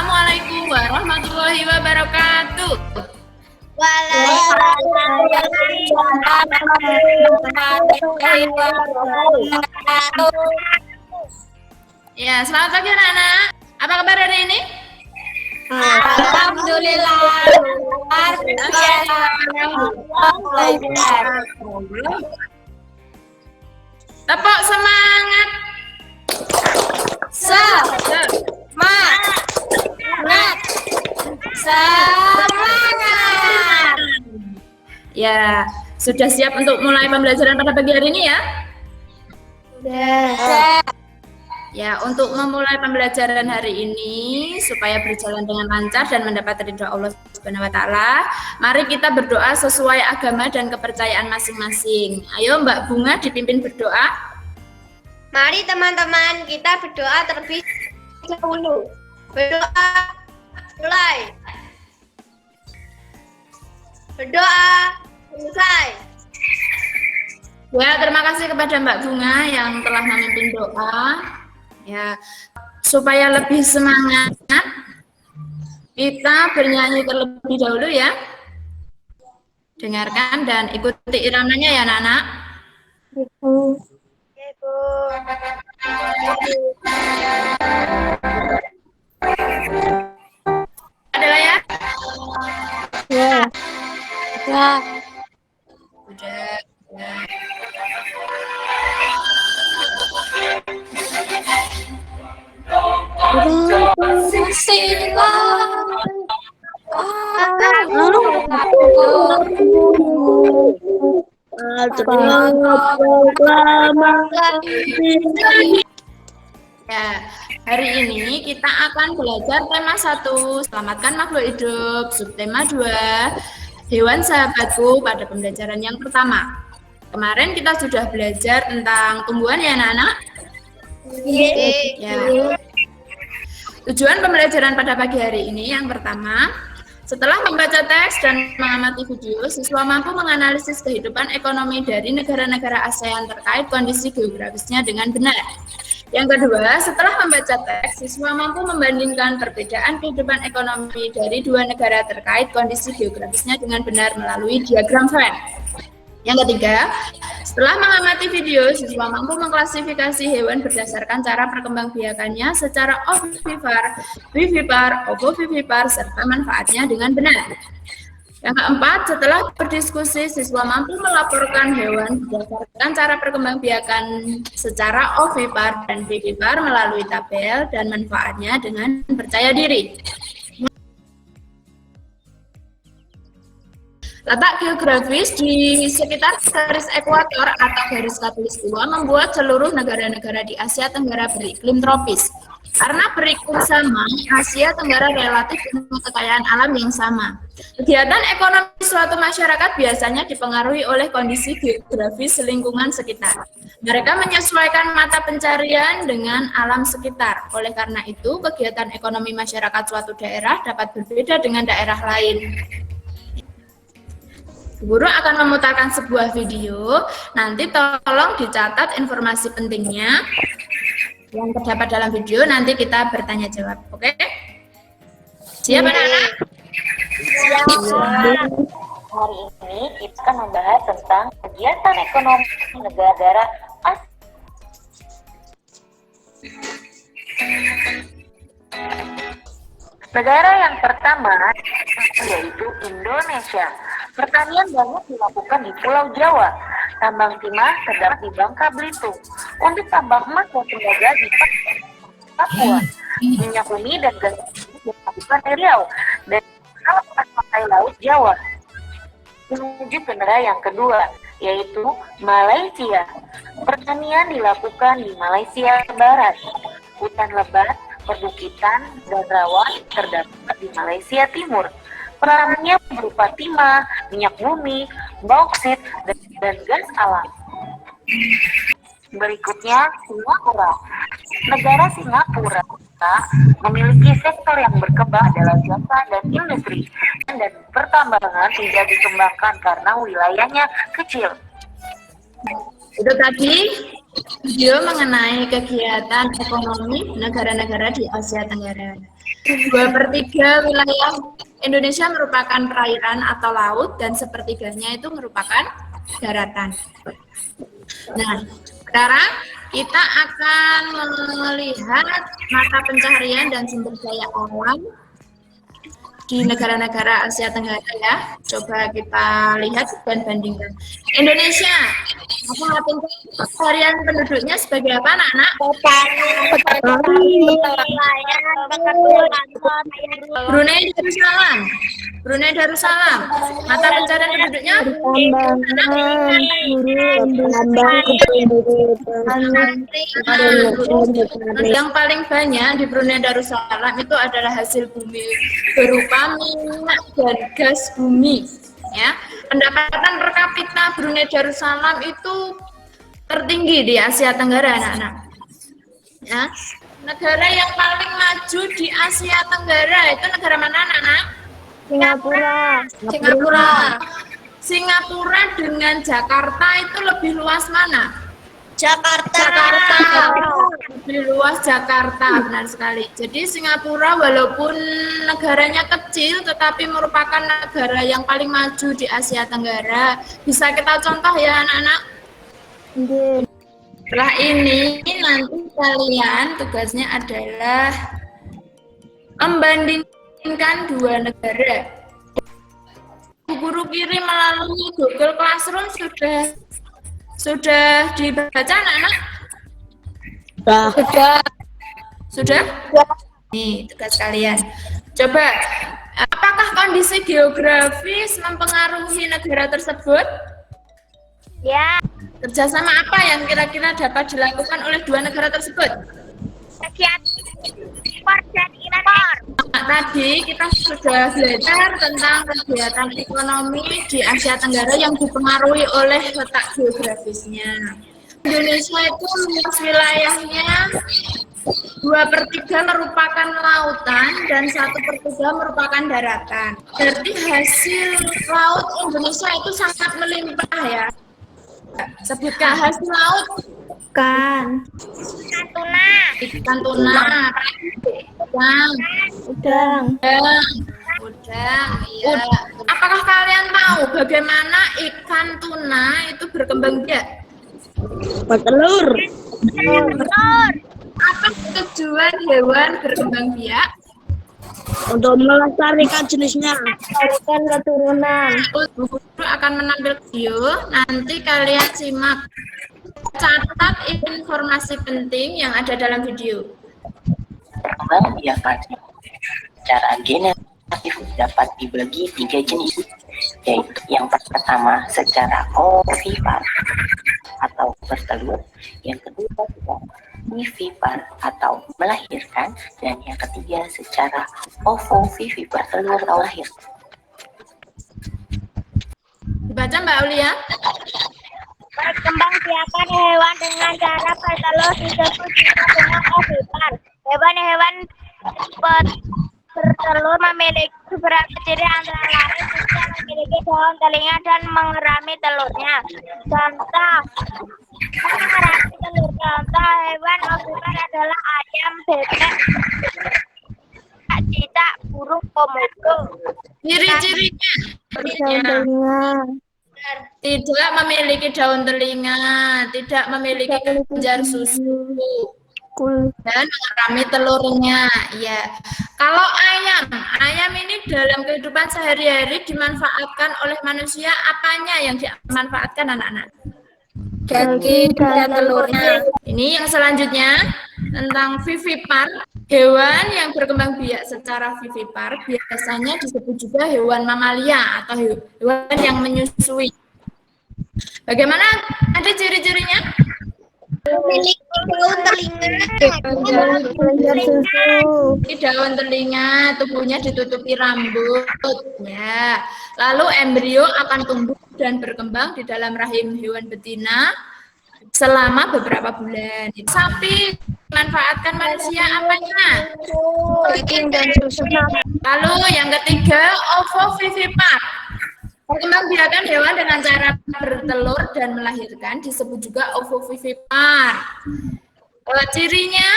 Assalamualaikum warahmatullahi wabarakatuh. Waalaikumsalam warahmatullahi wabarakatuh. Ya, selamat pagi anak-anak. Apa kabar hari ini? Alhamdulillah. Luar biasa. Tepuk semangat. Semangat. Semangat. Ya, sudah siap untuk mulai pembelajaran pada pagi hari ini ya? Sudah. Ya, untuk memulai pembelajaran hari ini supaya berjalan dengan lancar dan mendapat ridho Allah Subhanahu wa taala, mari kita berdoa sesuai agama dan kepercayaan masing-masing. Ayo Mbak Bunga dipimpin berdoa. Mari teman-teman kita berdoa terlebih dahulu. Berdoa mulai. Berdoa selesai. Ya, terima kasih kepada Mbak Bunga yang telah memimpin doa. Ya, supaya lebih semangat, kita bernyanyi terlebih dahulu ya. Dengarkan dan ikuti iramanya ya, anak-anak. Adalah ya? Ya. Udah. Ya. Ya, hari ini kita akan belajar tema 1, selamatkan makhluk hidup, subtema 2, hewan sahabatku pada pembelajaran yang pertama. Kemarin kita sudah belajar tentang tumbuhan ya anak-anak? Ya. Tujuan pembelajaran pada pagi hari ini yang pertama, setelah membaca teks dan mengamati video, siswa mampu menganalisis kehidupan ekonomi dari negara-negara ASEAN terkait kondisi geografisnya dengan benar. Yang kedua, setelah membaca teks, siswa mampu membandingkan perbedaan kehidupan ekonomi dari dua negara terkait kondisi geografisnya dengan benar melalui diagram Venn. Yang ketiga, setelah mengamati video, siswa mampu mengklasifikasi hewan berdasarkan cara perkembangbiakannya secara ovivipar, vivipar, ovovivipar, serta manfaatnya dengan benar. Yang keempat, setelah berdiskusi, siswa mampu melaporkan hewan berdasarkan cara perkembangbiakan secara ovipar dan vivipar melalui tabel dan manfaatnya dengan percaya diri. Letak geografis di sekitar garis ekuator atau garis khatulistiwa membuat seluruh negara-negara di Asia Tenggara beriklim tropis. Karena beriklim sama, Asia Tenggara relatif punya kekayaan alam yang sama. Kegiatan ekonomi suatu masyarakat biasanya dipengaruhi oleh kondisi geografis lingkungan sekitar. Mereka menyesuaikan mata pencarian dengan alam sekitar. Oleh karena itu, kegiatan ekonomi masyarakat suatu daerah dapat berbeda dengan daerah lain. Guru akan memutarkan sebuah video, nanti tolong dicatat informasi pentingnya yang terdapat dalam video, nanti kita bertanya jawab, oke? Siap anak-anak? Siap. Hari ini kita akan membahas tentang kegiatan ekonomi negara-negara ASEAN. Negara yang pertama yaitu Indonesia. Pertanian banyak dilakukan di Pulau Jawa. Tambang timah terdapat di Bangka Belitung. Untuk tambang emas dan tembaga di Papua. Minyak bumi dan gas dilakukan di Riau dan pantai laut Jawa. Menuju ke negara yang kedua, yaitu Malaysia. Pertanian dilakukan di Malaysia Barat. Hutan lebat, perbukitan, dan rawa terdapat di Malaysia Timur. Perannya berupa timah, minyak bumi, bauksit, dan gas alam. Berikutnya, Singapura. Negara Singapura memiliki sektor yang berkembang adalah jasa dan industri, dan pertambangan tidak dikembangkan karena wilayahnya kecil. Itu tadi video mengenai kegiatan ekonomi negara-negara di Asia Tenggara. 2/3 wilayah Indonesia merupakan perairan atau laut dan sepertiganya itu merupakan daratan. Nah, sekarang kita akan melihat mata pencaharian dan sumber daya alam di negara-negara Asia Tenggara ya. Coba kita lihat dan bandingkan. Indonesia, mata pencaharian penduduknya sebagai apa anak-anak? Brunei Darussalam. Brunei Darussalam. Mata pencaharian penduduknya? Yang paling banyak di Brunei Darussalam itu adalah hasil bumi berupa minyak dan gas bumi. Ya, pendapatan per kapita Brunei Darussalam itu tertinggi di Asia Tenggara, anak-anak. Ya, negara yang paling maju di Asia Tenggara itu negara mana, anak-anak? Singapura dengan Jakarta itu lebih luas mana? Jakarta. Lebih luas Jakarta, benar sekali. Jadi Singapura walaupun negaranya kecil tetapi merupakan negara yang paling maju di Asia Tenggara. Bisa kita contoh ya anak-anak? Setelah ini nanti kalian tugasnya adalah membandingkan dua negara. Guru kirim melalui Google Classroom sudah dibaca anak-anak? Sudah? Nih tugas kalian. Coba, apakah kondisi geografis mempengaruhi negara tersebut? Ya. Kerjasama apa yang kira-kira dapat dilakukan oleh dua negara tersebut? Impor dan impor. Tadi kita sudah belajar tentang kegiatan ekonomi di Asia Tenggara yang dipengaruhi oleh letak geografisnya. Indonesia itu luas wilayahnya 2/3 merupakan lautan dan 1/3 merupakan daratan. Berarti hasil laut Indonesia itu sangat melimpah ya. Sebutkan hasil laut. Ikan tuna, udang, iya. Apakah kalian tahu bagaimana ikan tuna itu berkembang biak? bertelur. Apa tujuan hewan berkembang biak? Untuk melestarikan jenisnya, melestarikan keturunan. Guru akan menampilkan video, nanti kalian simak. Catat informasi penting yang ada dalam video. Perkembangan biak pada secara generatif dapat dibagi 3 jenis, yaitu yang pertama secara ovipar atau bertelur, yang kedua secara vivipar atau melahirkan, dan yang ketiga secara ovovivipar, telur atau lahir. Dibaca Mbak Aulia. Berkembang biakan hewan dengan cara bertelur disebut juga dengan ovipar. Hewan-hewan bertelur memiliki beberapa ciri antara lain bisa memiliki daun telinga dan mengerami telurnya. Contoh mengerami telur. Contoh hewan ovipar adalah ayam, bebek, cicak, burung, komodo. Ciri-cirinya. Tidak memiliki daun telinga, tidak memiliki kelenjar susu, dan mengerami telurnya. Ya, kalau ayam ini dalam kehidupan sehari-hari dimanfaatkan oleh manusia. Apanya yang dimanfaatkan anak-anak? Daging dan telurnya. Ini yang selanjutnya tentang vivipar. Hewan yang berkembang biak secara vivipar biasanya disebut juga hewan mamalia atau hewan yang menyusui. Bagaimana? Ada ciri-cirinya? Memiliki daun telinga, daun telinga, tubuhnya ditutupi rambut. Ya. Lalu embrio akan tumbuh dan berkembang di dalam rahim hewan betina selama beberapa bulan. Sapi manfaatkan manusia apanya? daging dan susu. Lalu yang ketiga, ovovivipar. Perkembangbiakan hewan dengan cara bertelur dan melahirkan disebut juga ovovivipar. Cirinya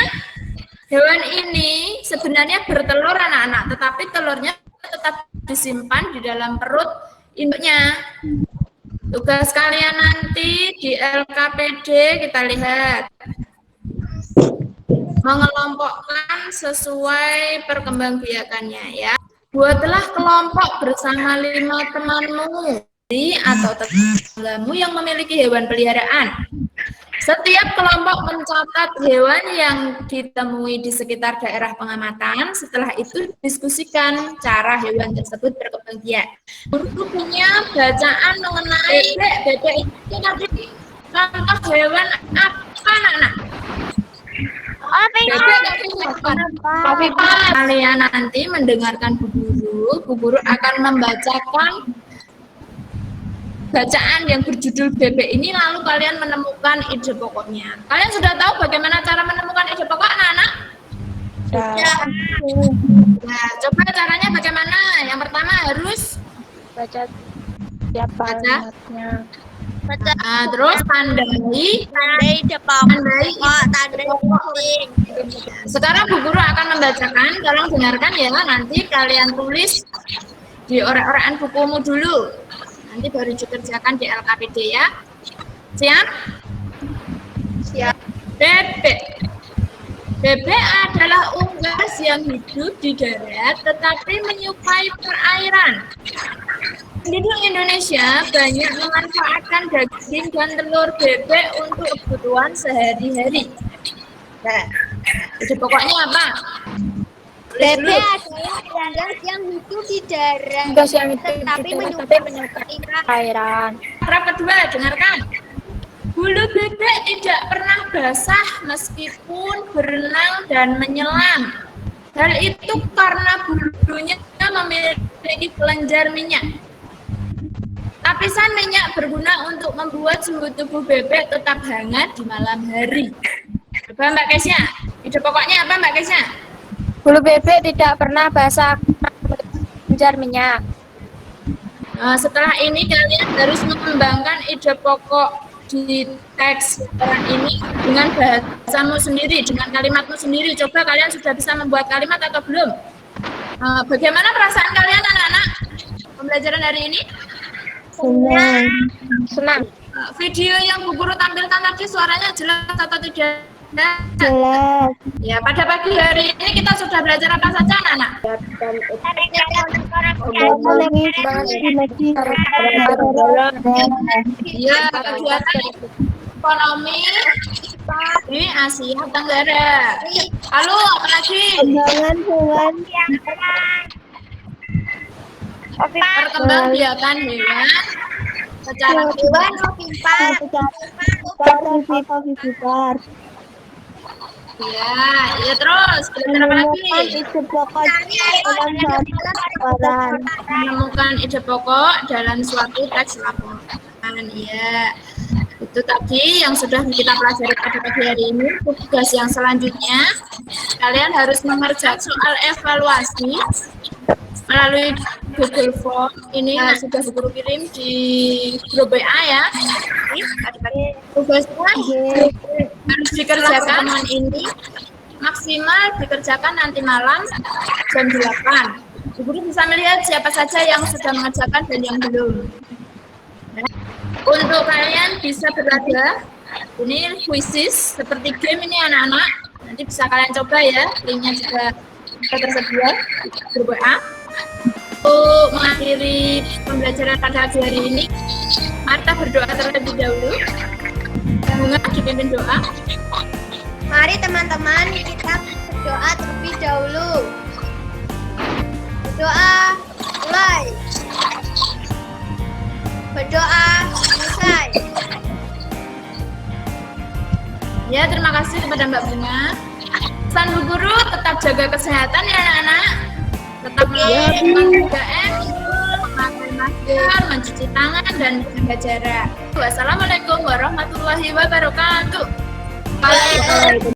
Hewan ini sebenarnya bertelur anak-anak, tetapi telurnya tetap disimpan di dalam perut induknya. Tugas kalian nanti di LKPD kita lihat. Mengelompokkan sesuai perkembangbiakannya ya. Buatlah kelompok bersama 5 temanmu atau tetanggamu yang memiliki hewan peliharaan. Setiap kelompok mencatat hewan yang ditemui di sekitar daerah pengamatan. Setelah itu diskusikan cara hewan tersebut berkembang biak. Guru punya bacaan mengenai bebek itu tadi contoh hewan apa anak-anak? Kalian nanti mendengarkan Bu Guru akan membacakan bacaan yang berjudul bebek ini, lalu kalian menemukan ide pokoknya. Kalian sudah tahu bagaimana cara menemukan ide pokok anak-anak? Ya. Nah, coba caranya bagaimana? Yang pertama harus baca kalimatnya. Nah, terus tandai penting. Sekarang Bu Guru akan membacakan, tolong dengarkan ya, nanti kalian tulis di orek-orekan bukumu dulu. Nanti baru dikerjakan di LKPD ya. Siap? Siap. Bebek. Bebek adalah unggas yang hidup di darat tetapi menyukai perairan. Penduduk Indonesia banyak memanfaatkan daging dan telur bebek untuk kebutuhan sehari-hari. Nah, ide pokoknya apa? Bebek adalah unggas yang hidup di darat, tetapi menyukai perairan. Paragraf kedua, dengarkan. Bulu bebek tidak pernah basah meskipun berenang dan menyelam. Hal itu karena bulunya memiliki kelenjar minyak. Lapisan minyak berguna untuk membuat suhu tubuh bebek tetap hangat di malam hari. Coba Mbak Kesya, ide pokoknya apa Mbak Kesya? Bulu bebek tidak pernah basah kelenjar minyak. Nah, setelah ini kalian harus mengembangkan ide pokok di teks ini dengan bahasamu sendiri, dengan kalimatmu sendiri. Coba kalian sudah bisa membuat kalimat atau belum? Bagaimana perasaan kalian anak-anak pembelajaran hari ini? Senang. Video yang Bu Guru tampilkan tadi suaranya jelas atau tidak? Jelas. Ya, pada pagi hari ini kita sudah belajar apa saja anak-anak? Iya, kegiatan ekonomi di Asia Tenggara. Lalu apa lagi? Perkembangbiakan hewan secara ya terus belajar apa lagi? Menemukan ide pokok dalam suatu teks laporan. Ya, itu tadi yang sudah kita pelajari pada pagi hari ini. Tugas yang selanjutnya kalian harus mengerjakan soal evaluasi melalui Google Form. Ini sudah Bu Guru kirim di grup WA ya. Tugasnya harus dikerjakan teman ini maksimal dikerjakan nanti malam jam 8. Bu Guru bisa melihat siapa saja yang sudah mengerjakan dan yang belum. Untuk kalian bisa berlagak, ini quizzes seperti game ini anak-anak. Nanti bisa kalian coba ya, linknya juga tersedia di grup WA. Untuk mengakhiri pembelajaran pada hari ini, Marta berdoa terlebih dahulu. Bunga dipimpin doa. Mari teman-teman kita berdoa terlebih dahulu. Berdoa mulai. Berdoa selesai. Ya, terima kasih kepada Mbak Bunga. Pesan Bu Guru, tetap jaga kesehatan ya anak-anak. Tetap melakukan 3M, memakai masker, mencuci tangan, dan menjaga jarak. Wassalamualaikum warahmatullahi wabarakatuh.